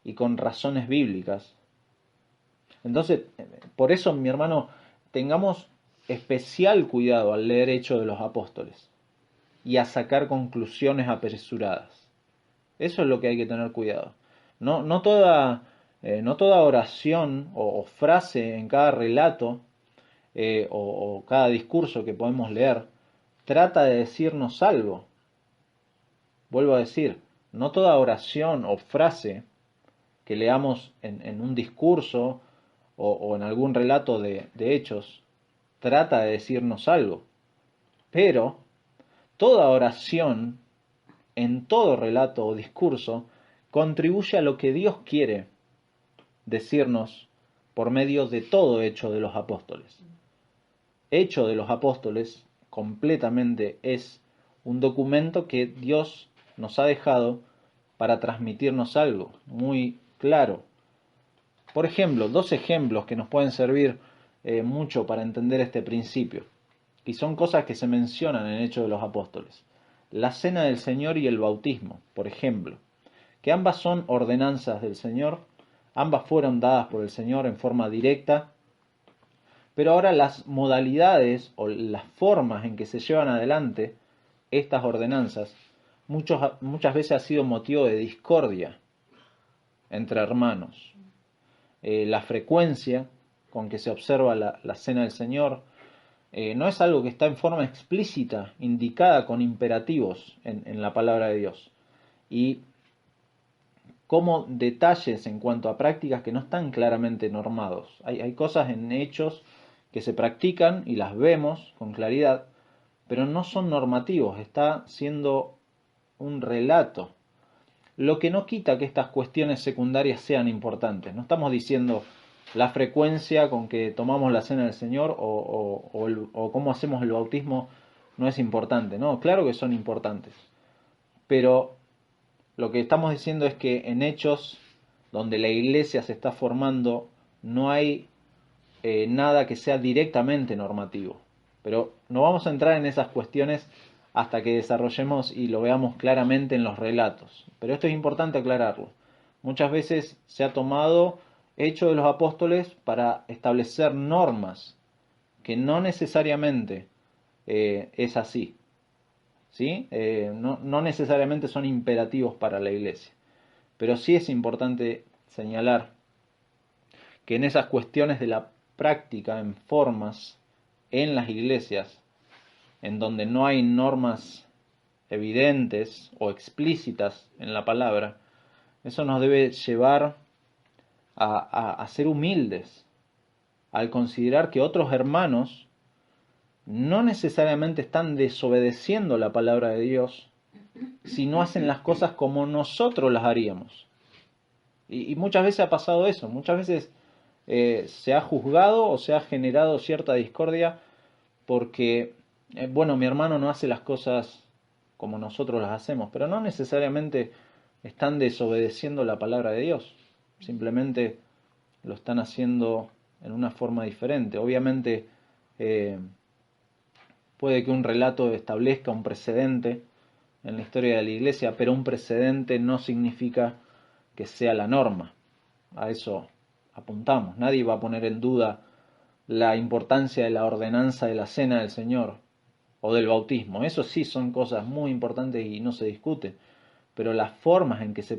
y con razones bíblicas. Entonces, por eso, mi hermano, tengamos especial cuidado al leer Hechos de los Apóstoles y a sacar conclusiones apresuradas. Eso es lo que hay que tener cuidado. No toda oración o frase en cada relato o cada discurso que podemos leer trata de decirnos algo. Vuelvo a decir, no toda oración o frase que leamos en un discurso o en algún relato de hechos trata de decirnos algo. Pero toda oración en todo relato o discurso contribuye a lo que Dios quiere decirnos por medio de todo Hecho de los Apóstoles. Hecho de los Apóstoles completamente es un documento que Dios nos ha dejado para transmitirnos algo muy claro. Por ejemplo, dos ejemplos que nos pueden servir mucho para entender este principio, y son cosas que se mencionan en Hechos de los Apóstoles. La Cena del Señor y el bautismo, por ejemplo, que ambas son ordenanzas del Señor, ambas fueron dadas por el Señor en forma directa, pero ahora las modalidades o las formas en que se llevan adelante estas ordenanzas muchas veces ha sido motivo de discordia entre hermanos. La frecuencia con que se observa la cena del Señor no es algo que está en forma explícita, indicada con imperativos en la palabra de Dios. Y como detalles en cuanto a prácticas que no están claramente normados. Hay cosas en hechos que se practican y las vemos con claridad, pero no son normativos, está siendo un relato. Lo que no quita que estas cuestiones secundarias sean importantes. No estamos diciendo la frecuencia con que tomamos la cena del Señor o cómo hacemos el bautismo no es importante. No, claro que son importantes. Pero lo que estamos diciendo es que en hechos donde la iglesia se está formando no hay nada que sea directamente normativo. Pero no vamos a entrar en esas cuestiones hasta que desarrollemos y lo veamos claramente en los relatos. Pero esto es importante aclararlo. Muchas veces se ha tomado Hechos de los Apóstoles para establecer normas que no necesariamente es así. ¿Sí? No necesariamente son imperativos para la iglesia. Pero sí es importante señalar que en esas cuestiones de la práctica en formas en las iglesias, en donde no hay normas evidentes o explícitas en la palabra, eso nos debe llevar a ser humildes, al considerar que otros hermanos no necesariamente están desobedeciendo la palabra de Dios si no hacen las cosas como nosotros las haríamos. Y muchas veces ha pasado eso, muchas veces se ha juzgado o se ha generado cierta discordia porque, bueno, mi hermano no hace las cosas como nosotros las hacemos, pero no necesariamente están desobedeciendo la palabra de Dios, simplemente lo están haciendo en una forma diferente. Obviamente puede que un relato establezca un precedente en la historia de la iglesia, pero un precedente no significa que sea la norma. A eso apuntamos. Nadie va a poner en duda la importancia de la ordenanza de la cena del Señor o del bautismo. Eso sí son cosas muy importantes y no se discute. Pero las formas en que se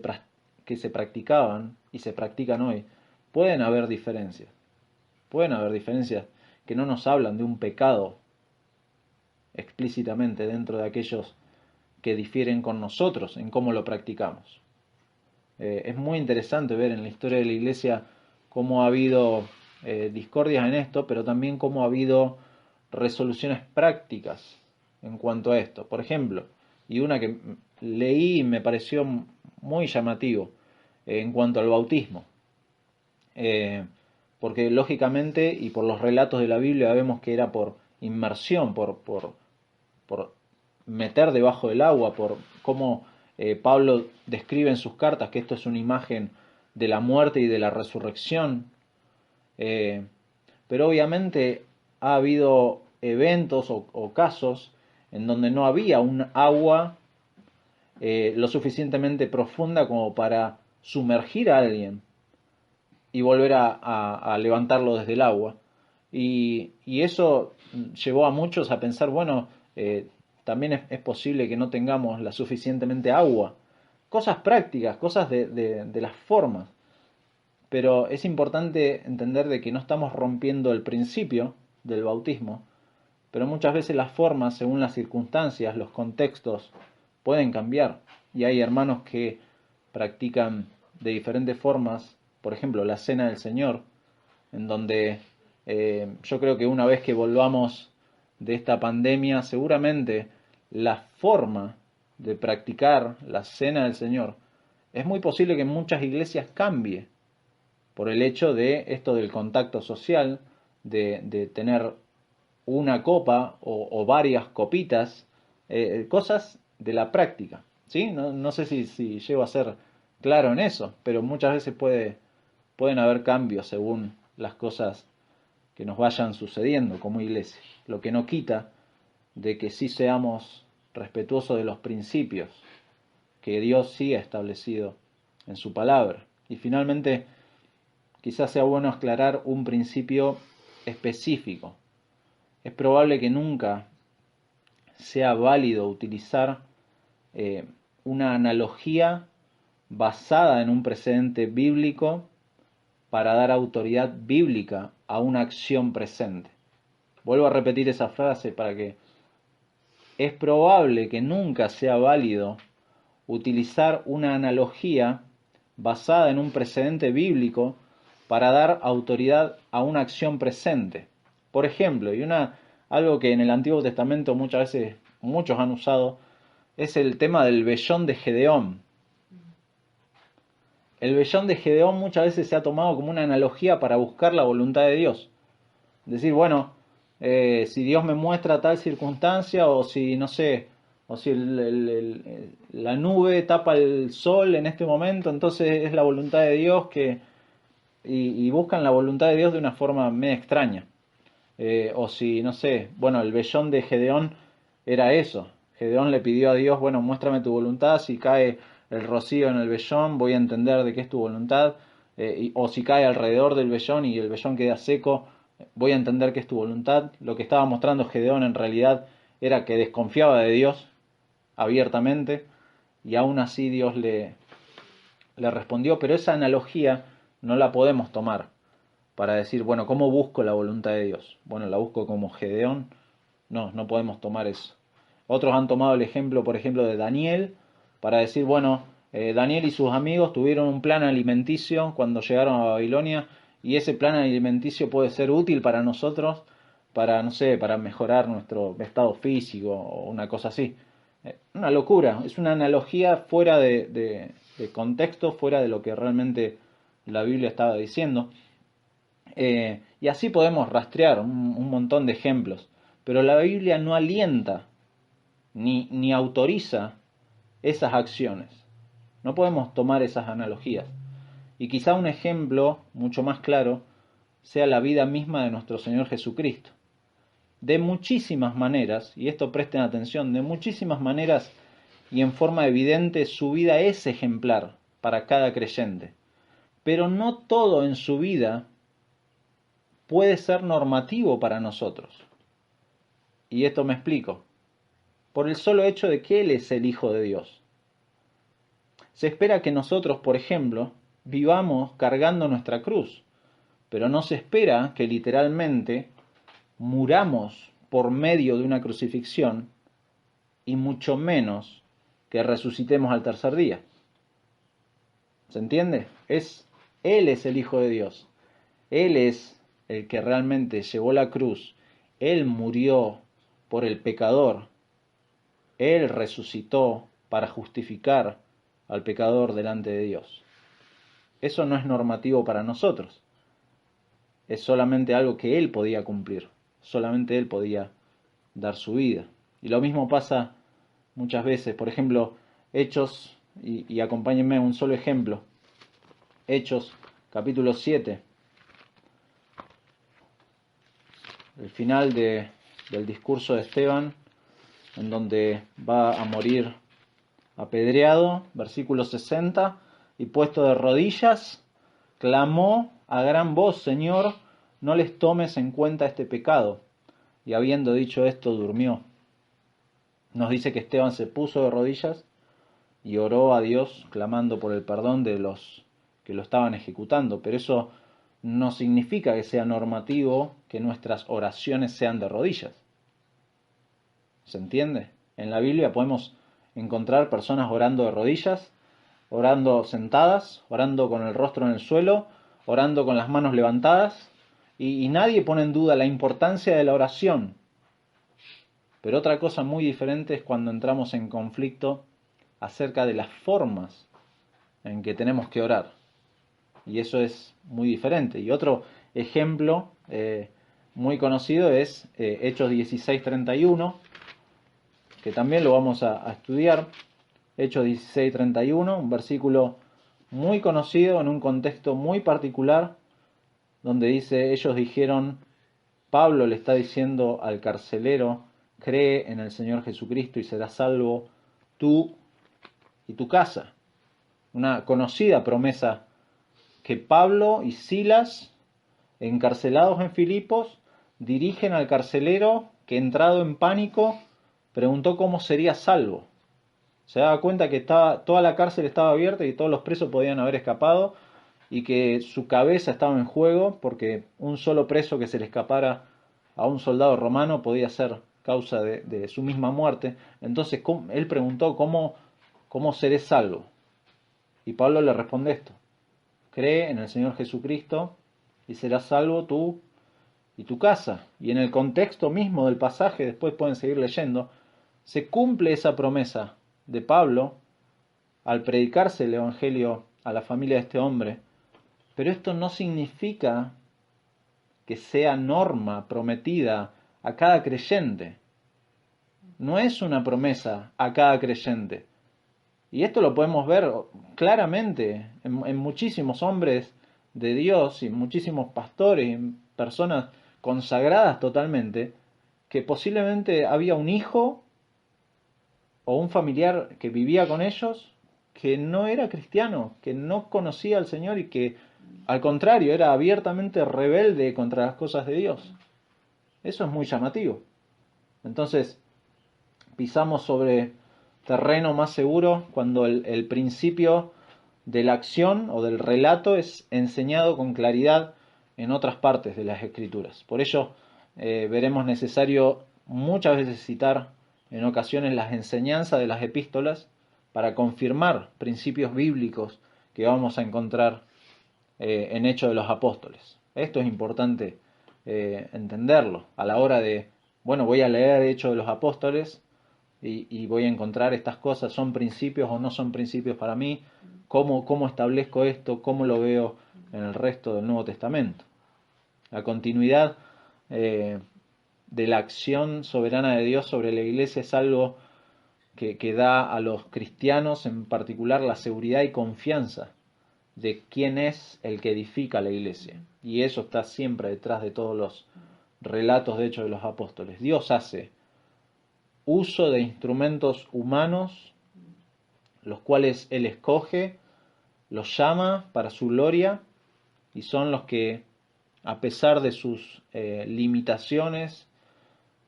practicaban y se practican hoy, pueden haber diferencias. Pueden haber diferencias que no nos hablan de un pecado explícitamente dentro de aquellos que difieren con nosotros en cómo lo practicamos. Es muy interesante ver en la historia de la iglesia cómo ha habido discordias en esto, pero también cómo ha habido resoluciones prácticas en cuanto a esto. Por ejemplo, y una que leí y me pareció muy llamativo en cuanto al bautismo. Porque lógicamente y por los relatos de la Biblia vemos que era por inmersión, por meter debajo del agua, por cómo Pablo describe en sus cartas que esto es una imagen de la muerte y de la resurrección. Pero obviamente ha habido eventos o casos en donde no había un agua lo suficientemente profunda como para sumergir a alguien y volver a levantarlo desde el agua. Y eso llevó a muchos a pensar, bueno, también es posible que no tengamos la suficientemente agua. Cosas prácticas, cosas de las formas. Pero es importante entender de que no estamos rompiendo el principio del bautismo, pero muchas veces las formas, según las circunstancias, los contextos, pueden cambiar. Y hay hermanos que practican de diferentes formas, por ejemplo, la cena del Señor, en donde yo creo que una vez que volvamos de esta pandemia, seguramente la forma de practicar la cena del Señor es muy posible que en muchas iglesias cambie por el hecho de esto del contacto social, de tener una copa o varias copitas, cosas de la práctica. ¿Sí? No sé si llego a ser claro en eso, pero muchas veces pueden haber cambios según las cosas que nos vayan sucediendo como iglesia. Lo que no quita de que sí seamos respetuosos de los principios que Dios sí ha establecido en su palabra. Y finalmente, quizás sea bueno aclarar un principio específico. Es probable que nunca sea válido utilizar una analogía basada en un precedente bíblico para dar autoridad bíblica a una acción presente. Vuelvo a repetir esa frase para que es probable que nunca sea válido utilizar una analogía basada en un precedente bíblico para dar autoridad a una acción presente. Por ejemplo, algo que en el Antiguo Testamento muchas veces muchos han usado es el tema del vellón de Gedeón. El vellón de Gedeón muchas veces se ha tomado como una analogía para buscar la voluntad de Dios. Decir, bueno, si Dios me muestra tal circunstancia, o si, no sé, o si la nube tapa el sol en este momento, entonces es la voluntad de Dios y buscan la voluntad de Dios de una forma medio extraña. O si, no sé, bueno, el vellón de Gedeón era eso. Gedeón le pidió a Dios, bueno, muéstrame tu voluntad, si cae el rocío en el vellón, voy a entender de qué es tu voluntad, o si cae alrededor del vellón y el vellón queda seco, voy a entender qué es tu voluntad. Lo que estaba mostrando Gedeón en realidad era que desconfiaba de Dios abiertamente, y aún así Dios le respondió, pero esa analogía no la podemos tomar para decir, bueno, ¿cómo busco la voluntad de Dios? Bueno, la busco como Gedeón. No podemos tomar eso. Otros han tomado el ejemplo, por ejemplo, de Daniel, para decir, bueno, Daniel y sus amigos tuvieron un plan alimenticio cuando llegaron a Babilonia, y ese plan alimenticio puede ser útil para nosotros, para, no sé, para mejorar nuestro estado físico o una cosa así. Una locura, es una analogía fuera de contexto, fuera de lo que realmente la Biblia estaba diciendo. Y así podemos rastrear un montón de ejemplos. Pero la Biblia no alienta ni autoriza esas acciones. No podemos tomar esas analogías. Y quizá un ejemplo mucho más claro sea la vida misma de nuestro Señor Jesucristo. De muchísimas maneras, y esto presten atención, de muchísimas maneras y en forma evidente su vida es ejemplar para cada creyente. Pero no todo en su vida puede ser normativo para nosotros. Y esto me explico. Por el solo hecho de que Él es el Hijo de Dios. Se espera que nosotros, por ejemplo, vivamos cargando nuestra cruz, pero no se espera que literalmente muramos por medio de una crucifixión, y mucho menos que resucitemos al tercer día. ¿Se entiende? Él es el Hijo de Dios. Él es el que realmente llevó la cruz. Él murió por el pecador. Él resucitó para justificar al pecador delante de Dios. Eso no es normativo para nosotros. Es solamente algo que Él podía cumplir. Solamente Él podía dar su vida. Y lo mismo pasa muchas veces. Por ejemplo, Hechos, y acompáñenme un solo ejemplo. Hechos, capítulo 7. El final del discurso de Esteban, en donde va a morir apedreado, versículo 60, y puesto de rodillas, clamó a gran voz, Señor, no les tomes en cuenta este pecado. Y habiendo dicho esto, durmió. Nos dice que Esteban se puso de rodillas y oró a Dios, clamando por el perdón de los que lo estaban ejecutando. Pero eso no significa que sea normativo que nuestras oraciones sean de rodillas. ¿Se entiende? En la Biblia podemos encontrar personas orando de rodillas, orando sentadas, orando con el rostro en el suelo, orando con las manos levantadas, y nadie pone en duda la importancia de la oración. Pero otra cosa muy diferente es cuando entramos en conflicto acerca de las formas en que tenemos que orar. Y eso es muy diferente. Y otro ejemplo muy conocido es Hechos 16:31, que también lo vamos a estudiar. Hechos 16:31, un versículo muy conocido en un contexto muy particular, donde dice, ellos dijeron, Pablo le está diciendo al carcelero, cree en el Señor Jesucristo y serás salvo tú y tu casa. Una conocida promesa que Pablo y Silas, encarcelados en Filipos, dirigen al carcelero que, entrado en pánico, preguntó cómo sería salvo. Se daba cuenta que toda la cárcel estaba abierta y todos los presos podían haber escapado y que su cabeza estaba en juego porque un solo preso que se le escapara a un soldado romano podía ser causa de su misma muerte. Entonces él preguntó, ¿cómo seré salvo? Y Pablo le responde esto: cree en el Señor Jesucristo y serás salvo tú y tu casa. Y en el contexto mismo del pasaje, después pueden seguir leyendo, se cumple esa promesa de Pablo al predicarse el Evangelio a la familia de este hombre. Pero esto no significa que sea norma prometida a cada creyente. No es una promesa a cada creyente. Y esto lo podemos ver claramente en muchísimos hombres de Dios y muchísimos pastores y personas consagradas totalmente, que posiblemente había un hijo o un familiar que vivía con ellos que no era cristiano, que no conocía al Señor y que al contrario era abiertamente rebelde contra las cosas de Dios. Eso es muy llamativo. Entonces, pisamos sobre terreno más seguro cuando el principio de la acción o del relato es enseñado con claridad en otras partes de las Escrituras. Por ello, veremos necesario muchas veces citar en ocasiones las enseñanzas de las epístolas para confirmar principios bíblicos que vamos a encontrar en Hechos de los Apóstoles. Esto es importante entenderlo a la hora de, bueno, voy a leer Hechos de los Apóstoles y voy a encontrar estas cosas, son principios o no son principios para mí, cómo establezco esto, cómo lo veo en el resto del Nuevo Testamento. La continuidad de la acción soberana de Dios sobre la iglesia es algo que da a los cristianos en particular la seguridad y confianza de quién es el que edifica la iglesia. Y eso está siempre detrás de todos los relatos de Hechos de los Apóstoles. Dios hace uso de instrumentos humanos, los cuales Él escoge, los llama para su gloria, y son los que, a pesar de sus limitaciones,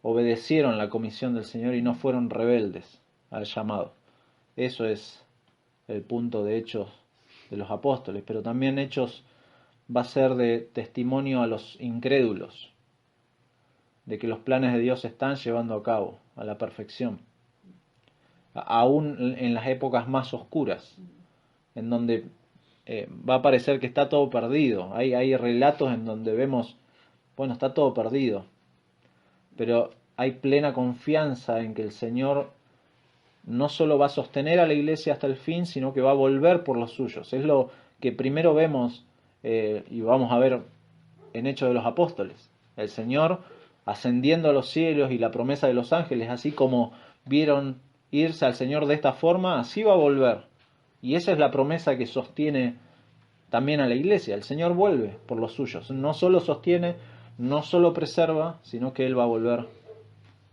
obedecieron la comisión del Señor y no fueron rebeldes al llamado. Eso es el punto de Hechos de los Apóstoles, pero también Hechos va a ser de testimonio a los incrédulos, de que los planes de Dios se están llevando a cabo a la perfección, aún en las épocas más oscuras, en donde va a parecer que está todo perdido. Hay relatos en donde vemos, bueno, está todo perdido, pero hay plena confianza en que el Señor no solo va a sostener a la iglesia hasta el fin, sino que va a volver por los suyos. Es lo que primero vemos y vamos a ver en Hechos de los Apóstoles. El Señor ascendiendo a los cielos y la promesa de los ángeles, así como vieron irse al Señor de esta forma, así va a volver. Y esa es la promesa que sostiene también a la iglesia. El Señor vuelve por los suyos. No solo sostiene, no solo preserva, sino que Él va a volver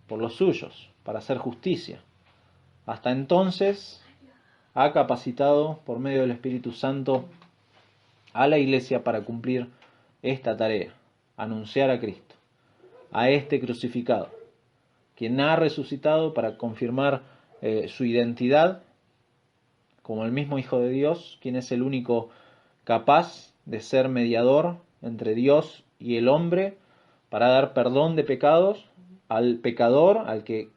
por los suyos, para hacer justicia. Hasta entonces ha capacitado por medio del Espíritu Santo a la iglesia para cumplir esta tarea, anunciar a Cristo, a este crucificado, quien ha resucitado para confirmar su identidad como el mismo Hijo de Dios, quien es el único capaz de ser mediador entre Dios y el hombre para dar perdón de pecados al pecador, al que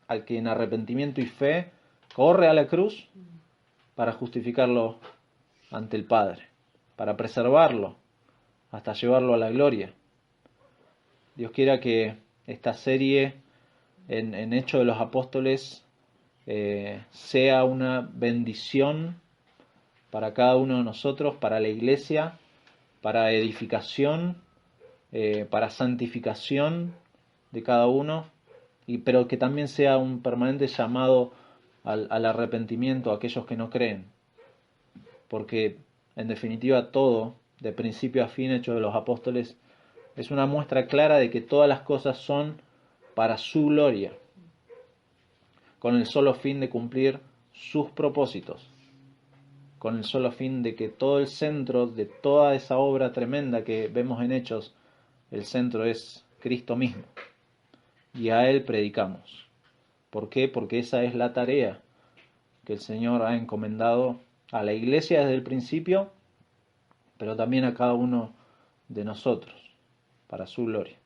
en arrepentimiento y fe corre a la cruz para justificarlo ante el Padre, para preservarlo hasta llevarlo a la gloria. Dios quiera que esta serie en Hechos de los Apóstoles sea una bendición para cada uno de nosotros, para la iglesia, para edificación, para santificación de cada uno, pero que también sea un permanente llamado al arrepentimiento a aquellos que no creen. Porque en definitiva todo, de principio a fin, Hechos de los Apóstoles, es una muestra clara de que todas las cosas son para su gloria, con el solo fin de cumplir sus propósitos, con el solo fin de que todo el centro de toda esa obra tremenda que vemos en Hechos, el centro es Cristo mismo, y a Él predicamos. ¿Por qué? Porque esa es la tarea que el Señor ha encomendado a la iglesia desde el principio, pero también a cada uno de nosotros, para su gloria.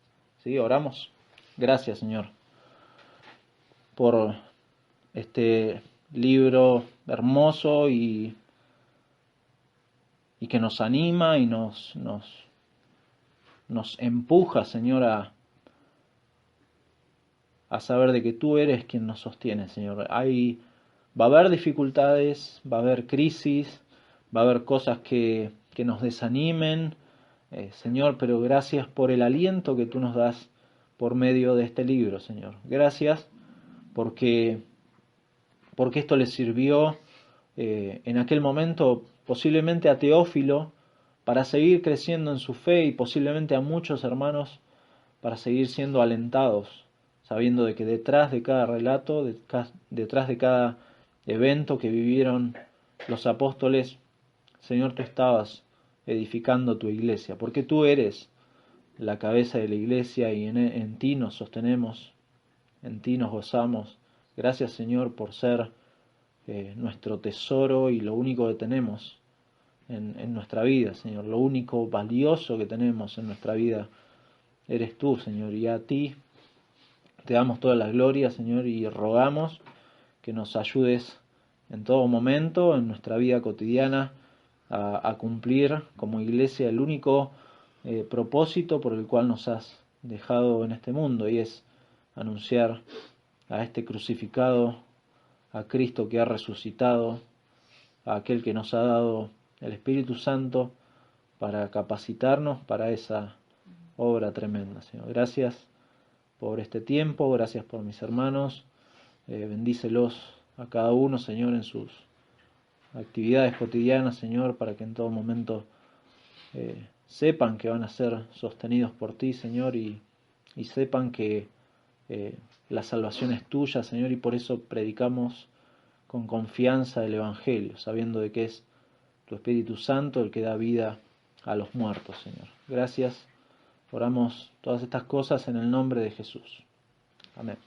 ¿Sí? Oramos. Gracias, Señor, por este libro hermoso y que nos anima y nos empuja, Señor, a saber de que tú eres quien nos sostiene, Señor. Va a haber dificultades, va a haber crisis, va a haber cosas que nos desanimen, Señor, pero gracias por el aliento que tú nos das por medio de este libro, Señor. Gracias porque esto le sirvió en aquel momento posiblemente a Teófilo para seguir creciendo en su fe y posiblemente a muchos hermanos para seguir siendo alentados, sabiendo de que detrás de cada relato, detrás de cada evento que vivieron los apóstoles, Señor, tú estabas edificando tu iglesia, porque tú eres la cabeza de la iglesia y en ti nos sostenemos, en ti nos gozamos. Gracias, Señor, por ser nuestro tesoro y lo único que tenemos en nuestra vida, Señor. Lo único valioso que tenemos en nuestra vida eres tú, Señor, y a ti te damos toda la gloria, Señor, y rogamos que nos ayudes en todo momento, en nuestra vida cotidiana, a cumplir como iglesia el único propósito por el cual nos has dejado en este mundo, y es anunciar a este crucificado, a Cristo que ha resucitado, a aquel que nos ha dado el Espíritu Santo para capacitarnos para esa obra tremenda, Señor. Gracias por este tiempo, gracias por mis hermanos, bendícelos a cada uno, Señor, en sus actividades cotidianas, Señor, para que en todo momento sepan que van a ser sostenidos por ti, Señor, y sepan que la salvación es tuya, Señor, y por eso predicamos con confianza el Evangelio, sabiendo de que es tu Espíritu Santo el que da vida a los muertos, Señor. Gracias. Oramos todas estas cosas en el nombre de Jesús. Amén.